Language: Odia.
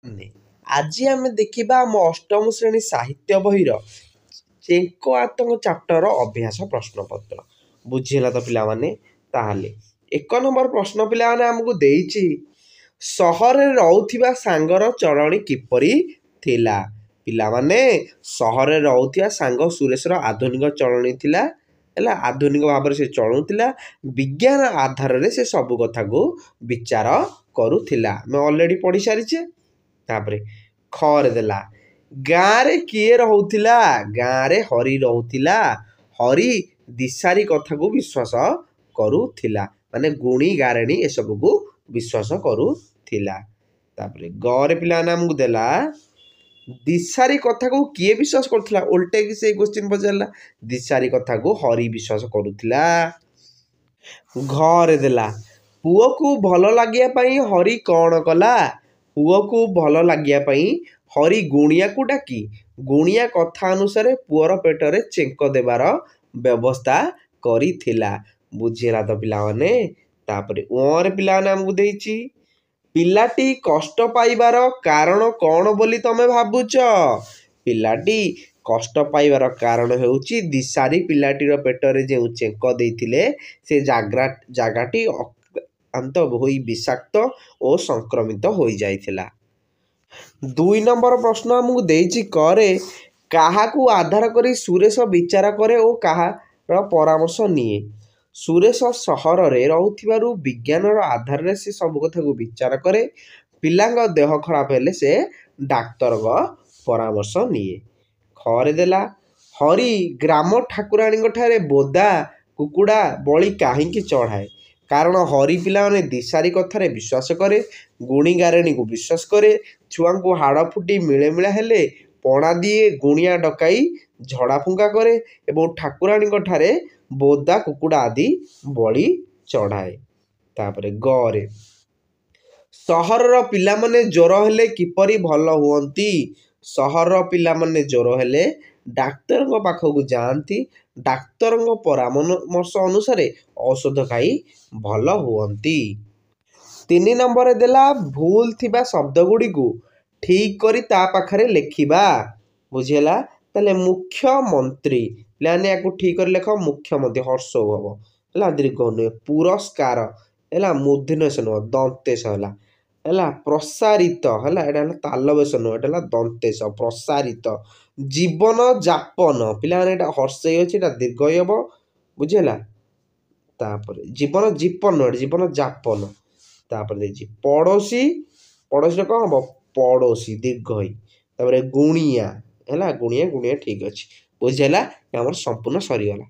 ନେ, ଆଜି ଆମେ ଦେଖିବା ଆମ ଅଷ୍ଟମ ଶ୍ରେଣୀ ସାହିତ୍ୟ ବହିର ଚେଙ୍କ ଆତଙ୍କ ଚାପ୍ଟର ଅଭ୍ୟାସ ପ୍ରଶ୍ନପତ୍ର। ବୁଝିହେଲା ତ ପିଲାମାନେ? ତାହେଲେ 1 ନମ୍ବର ପ୍ରଶ୍ନ ପିଲାମାନେ ଆମକୁ ଦେଇଛି, ସହରରେ ରହୁଥିବା ସାଙ୍ଗର ଚଳଣି କିପରି ଥିଲା? ପିଲାମାନେ, ସହରରେ ରହୁଥିବା ସାଙ୍ଗ ସୁରେଶର ଆଧୁନିକ ଚଳଣି ଥିଲା। ହେଲା, ଆଧୁନିକ ଭାବରେ ସେ ଚଳୁଥିଲା। ବିଜ୍ଞାନ ଆଧାରରେ ସେ ସବୁ କଥାକୁ ବିଚାର କରୁଥିଲା। ଆମେ ଅଲରେଡ଼ି ପଢ଼ି ସାରିଛେ। ତାପରେ ଖରେ ଦେଲା, ଗାଁରେ କିଏ ରହୁଥିଲା? ଗାଁରେ ହରି ରହୁଥିଲା। ହରି ଦିଶାରୀ କଥାକୁ ବିଶ୍ୱାସ କରୁଥିଲା, ମାନେ ଗୁଣି ଗାରେଣୀ ଏସବୁକୁ ବିଶ୍ୱାସ କରୁଥିଲା। ତାପରେ ଗରେ ପିଲାମାନେ ଆମକୁ ଦେଲା, ଦିଶାରୀ କଥାକୁ କିଏ ବିଶ୍ୱାସ କରୁଥିଲା? ଓଲଟେଇକି ସେଇ କ୍ୱେଶ୍ଚିନ୍ ପଚାରିଲା। ଦିଶାରୀ କଥାକୁ ହରି ବିଶ୍ୱାସ କରୁଥିଲା। ଘରେ ଦେଲା, ପୁଅକୁ ଭଲ ଲାଗିବା ପାଇଁ ହରି କ'ଣ କଲା? ପୁଅକୁ ଭଲ ଲାଗିବା ପାଇଁ ହରି ଗୁଣିଆକୁ ଡାକି ଗୁଣିଆ କଥା ଅନୁସାରେ ପୁଅର ପେଟରେ ଚେଙ୍କ ଦେବାର ବ୍ୟବସ୍ଥା କରିଥିଲା। ବୁଝିହେଲା ତ ପିଲାମାନେ? ତାପରେ ରେ ପିଲାମାନେ ଆମକୁ ଦେଇଛି, ପିଲାଟି କଷ୍ଟ ପାଇବାର କାରଣ କ'ଣ ବୋଲି ତମେ ଭାବୁଛ? ପିଲାଟି କଷ୍ଟ ପାଇବାର କାରଣ ହେଉଛି ଦିଶାରୀ ପିଲାଟିର ପେଟରେ ଯେଉଁ ଚେଙ୍କ ଦେଇଥିଲେ ସେ ଜାଗାଟି ଅକ୍ଳାନ୍ତ ହୋଇ ବିଷାକ୍ତ ଓ ସଂକ୍ରମିତ ହୋଇଯାଇଥିଲା। 2 ନମ୍ବର ପ୍ରଶ୍ନ ଆମକୁ ଦେଇଛି କରେ, କାହାକୁ ଆଧାର କରି ସୁରେଶ ବିଚାର କରେ ଓ କାହାର ପରାମର୍ଶ ନିଏ? ସୁରେଶ ସହରରେ ରହୁଥିବାରୁ ବିଜ୍ଞାନର ଆଧାରରେ ସେ ସବୁ କଥାକୁ ବିଚାର କରେ। ପିଲାଙ୍କ ଦେହ ଖରାପ ହେଲେ ସେ ଡାକ୍ତରଙ୍କ ପରାମର୍ଶ ନିଏ। ଖରେ ଦେଲା, ହରି ଗ୍ରାମ ଠାକୁରାଣୀଙ୍କଠାରେ ବୋଦା କୁକୁଡ଼ା ବଳି କାହିଁକି ଚଢ଼ାଏ? କାରଣ ହରି ପିଲାମାନେ ଦିଶାରୀ କଥାରେ ବିଶ୍ୱାସ କରେ, ଗୁଣି ଗାରେଣୀକୁ ବିଶ୍ୱାସ କରେ, ଛୁଆଙ୍କୁ ହାଡ଼ ଫୁଟି ମିଳେମିଳା ହେଲେ ପଣା ଦିଏ, ଗୁଣିଆ ଡକାଇ ଝଡ଼ା ଫୁଙ୍କା କରେ ଏବଂ ଠାକୁରାଣୀଙ୍କଠାରେ ବୋଦା କୁକୁଡ଼ା ଆଦି ବଳି ଚଢ଼ାଏ। ତାପରେ ଗରେ, ସହରର ପିଲାମାନେ ଜ୍ୱର ହେଲେ କିପରି ଭଲ ହୁଅନ୍ତି? ସହରର ପିଲାମାନେ ଜ୍ୱର ହେଲେ ଡାକ୍ତରଙ୍କ ପାଖକୁ ଯାଆନ୍ତି। ଡାକ୍ତରଙ୍କ ପରାମର୍ଶ ଅନୁସାରେ ଔଷଧ ଖାଇ ଭଲ ହୁଅନ୍ତି। 3 ନମ୍ବରରେ ଦେଲା, ଭୁଲ ଥିବା ଶବ୍ଦଗୁଡ଼ିକୁ ଠିକ୍ କରି ତା ପାଖରେ ଲେଖିବା। ବୁଝିହେଲା? ତାହେଲେ ମୁଖ୍ୟମନ୍ତ୍ରୀ, ପିଲାମାନେ ୟାକୁ ଠିକ୍ କରି ଲେଖ। ମୁଖ୍ୟମନ୍ତ୍ରୀ ହର୍ଷଉଭବ ହେଲା, ଦୀର୍ଘ ନୁହେଁ। ପୁରସ୍କାର ହେଲା, ମୂର୍ଧନ୍ୟ ଷ ନୁହଁ, ଦନ୍ତେଶ ହେଲା। ହେଲା, ପ୍ରସାରିତ ହେଲା, ଏଇଟା ହେଲା ତାଲବେଶ ନୁହଁ, ଏଇଟା ହେଲା ଦନ୍ତେଶ, ପ୍ରସାରିତ। ଜୀବନ ଯାପନ, ପିଲାମାନେ ଏଇଟା ହର୍ଷେଇ ଅଛି, ଏଇଟା ଦୀର୍ଘ ହେବ। ବୁଝିହେଲା? ତାପରେ ଜୀବନ ଜୀପନ ନୁହଁ, ଜୀବନ ଯାପନ। ତାପରେ ଦେଇଛି ପଡ଼ୋଶୀ, ପଡ଼ୋଶୀରେ କ'ଣ ହେବ? ପଡ଼ୋଶୀ, ଦୀର୍ଘ ହେଇ। ତାପରେ ଗୁଣିଆ ହେଲା, ଗୁଣିଆ ଠିକ୍ ଅଛି। ବୁଝିହେଲା? ଆମର ସମ୍ପୂର୍ଣ୍ଣ ସରିଗଲା।